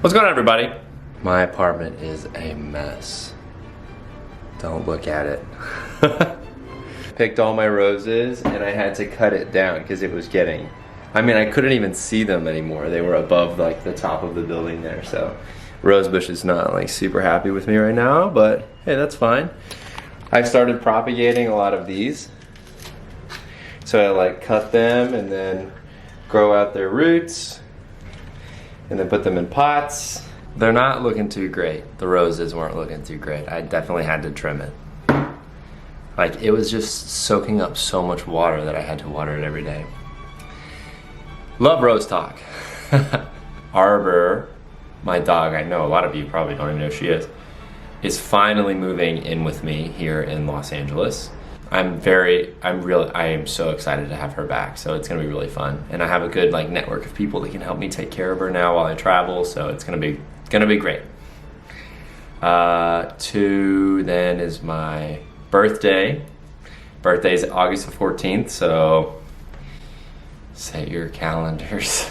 What's going on, everybody? My apartment is a mess. Don't look at it. Picked all my roses and I had to cut it down because it was getting, I couldn't even see them anymore. They were above like the top of the building there. So Rosebush is not like super happy with me right now, but hey, that's fine. I started propagating a lot of these. So I like cut them and then grow out their roots and then put them in pots. They're not looking too great. The roses weren't looking too great. I definitely had to trim it. Like, it was just soaking up so much water that I had to water it every day. Love Rose Talk. Arbor, my dog, I know a lot of you probably don't even know who she is finally moving in with me here in Los Angeles. I am so excited to have her back, so it's gonna be really fun. And I have a good like network of people that can help me take care of her now while I travel, so it's gonna be great. 2 then is my birthday. Birthday's August the 14th, so set your calendars.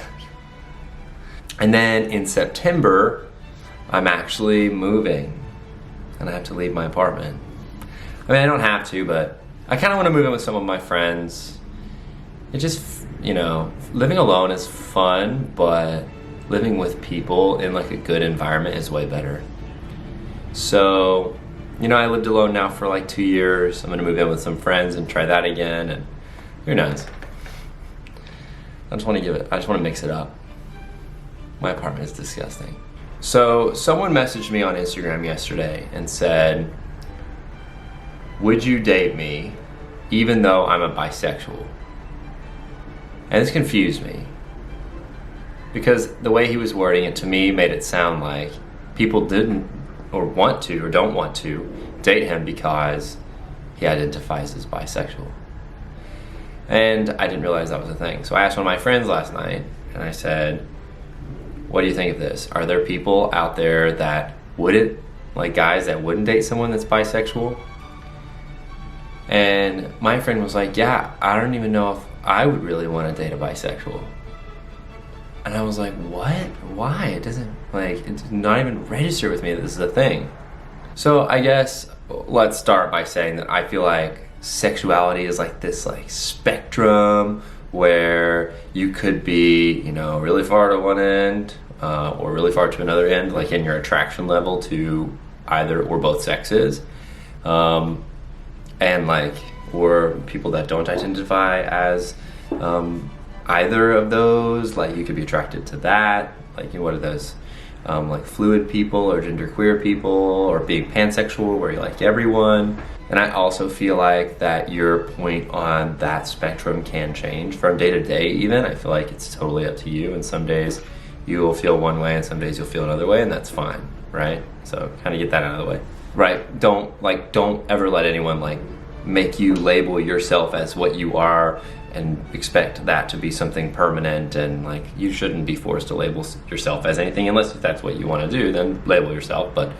And then in September, I'm actually moving, and I have to leave my apartment. I don't have to, but I kind of want to move in with some of my friends. It just, living alone is fun, but living with people in like a good environment is way better. So, I lived alone now for like 2 years. I'm gonna move in with some friends and try that again, and who knows? I just want to mix it up. My apartment is disgusting. So someone messaged me on Instagram yesterday and said, would you date me even though I'm a bisexual? And this confused me because the way he was wording it to me made it sound like people didn't or want to or don't want to date him because he identifies as bisexual. And I didn't realize that was a thing. So I asked one of my friends last night and I said, what do you think of this? Are there people out there that wouldn't, like guys that wouldn't date someone that's bisexual? And my friend was like, yeah, I don't even know if I would really want to date a bisexual. And I was like, what? Why? It doesn't, it's not even register with me that this is a thing. So I guess let's start by saying that I feel like sexuality is like this spectrum where you could be, really far to one end or really far to another end, like in your attraction level to either or both sexes. And or people that don't identify as either of those, like you could be attracted to that, what are those, like fluid people or genderqueer people, or being pansexual where you like everyone. And I also feel like that your point on that spectrum can change from day to day even. I feel like it's totally up to you, and some days you will feel one way and some days you'll feel another way, and that's fine, right? So kind of get that out of the way. Right, don't ever let anyone make you label yourself as what you are and expect that to be something permanent, and you shouldn't be forced to label yourself as anything unless if that's what you want to do, then label yourself. But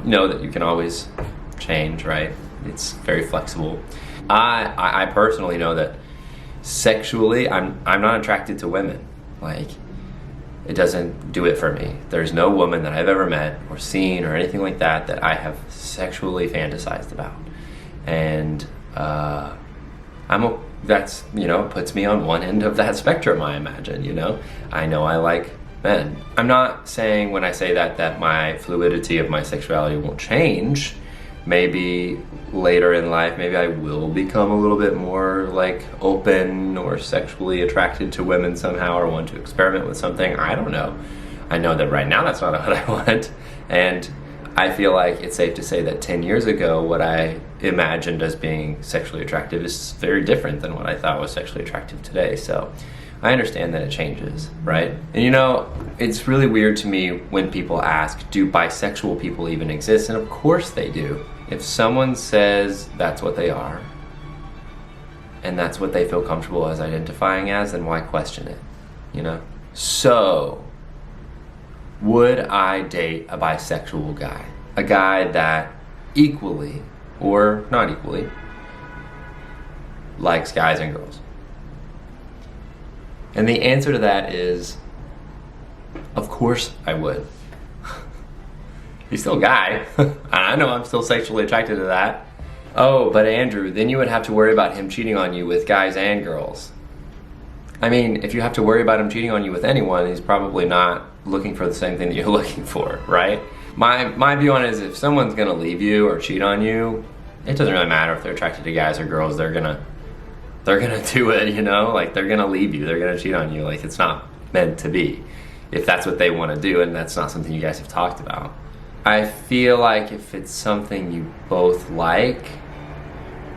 know that you can always change, right? It's very flexible. I personally know that sexually I'm not attracted to women. It doesn't do it for me. There's no woman that I've ever met or seen or anything like that that I have sexually fantasized about. And that's puts me on one end of that spectrum, I imagine. I know I like men. I'm not saying when I say that my fluidity of my sexuality won't change. Maybe later in life, maybe I will become a little bit more open or sexually attracted to women somehow, or want to experiment with something. I don't know. I know that right now that's not what I want. And I feel like it's safe to say that 10 years ago, what I imagined as being sexually attractive is very different than what I thought was sexually attractive today. So I understand that it changes, right? And it's really weird to me when people ask, do bisexual people even exist? And of course they do. If someone says that's what they are, and that's what they feel comfortable as identifying as, then why question it, So, would I date a bisexual guy? A guy that equally, or not equally, likes guys and girls? And the answer to that is, of course I would. He's still a guy. I know I'm still sexually attracted to that. Oh, but Andrew, then you would have to worry about him cheating on you with guys and girls. I mean, if you have to worry about him cheating on you with anyone, he's probably not looking for the same thing that you're looking for, right? My view on it is if someone's gonna leave you or cheat on you, it doesn't really matter if they're attracted to guys or girls, they're gonna do it, you know? Like, they're gonna leave you, they're gonna cheat on you. Like, it's not meant to be. If that's what they wanna do and that's not something you guys have talked about. I feel like if it's something you both like,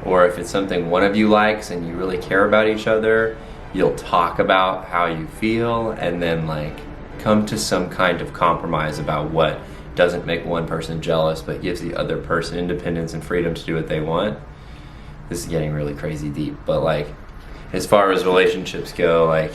or if it's something one of you likes and you really care about each other, you'll talk about how you feel and then like come to some kind of compromise about what doesn't make one person jealous but gives the other person independence and freedom to do what they want. This is getting really crazy deep, but like as far as relationships go, like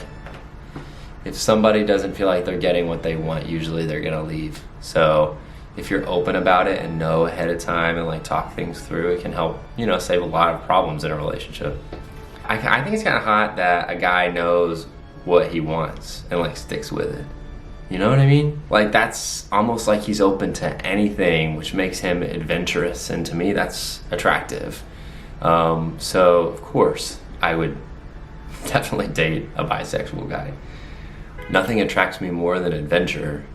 if somebody doesn't feel like they're getting what they want, usually they're gonna leave. So if you're open about it and know ahead of time and like talk things through, it can help, you know, save a lot of problems in a relationship. I think it's kind of hot that a guy knows what he wants and like sticks with it. You know what I mean? Like that's almost like he's open to anything, which makes him adventurous, and to me that's attractive. So of course I would definitely date a bisexual guy. Nothing attracts me more than adventure.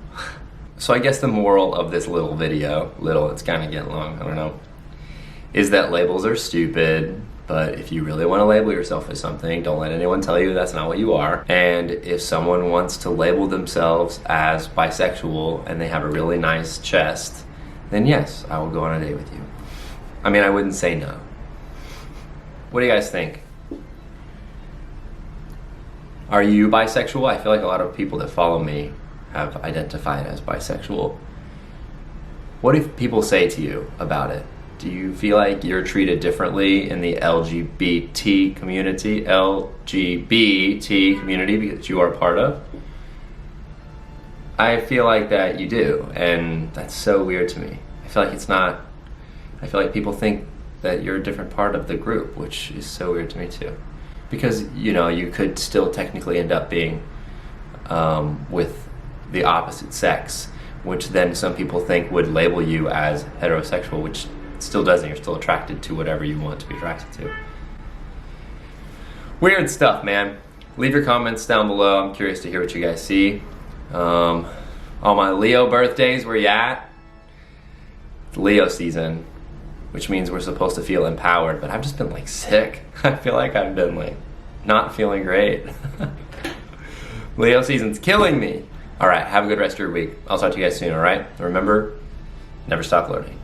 So I guess the moral of this little video, it's kind of getting long, I don't know, is that labels are stupid, but if you really want to label yourself as something, don't let anyone tell you that's not what you are. And if someone wants to label themselves as bisexual and they have a really nice chest, then yes, I will go on a date with you. I mean, I wouldn't say no. What do you guys think? Are you bisexual? I feel like a lot of people that follow me have identified as bisexual. What do people say to you about it? Do you feel like you're treated differently in the LGBT community because you are part of? I feel like that you do, and that's so weird to me. I feel like people think that you're a different part of the group, which is so weird to me too. Because, you know, you could still technically end up being with the opposite sex, which then some people think would label you as heterosexual, which still doesn't. You're still attracted to whatever you want to be attracted to. Weird stuff, man. Leave your comments down below. I'm curious to hear what you guys see. All my Leo birthdays, where you at? It's Leo season, which means we're supposed to feel empowered, but I've just been like sick. I feel like I've been like not feeling great. Leo season's killing me. All right, have a good rest of your week. I'll talk to you guys soon, all right? Remember, never stop learning.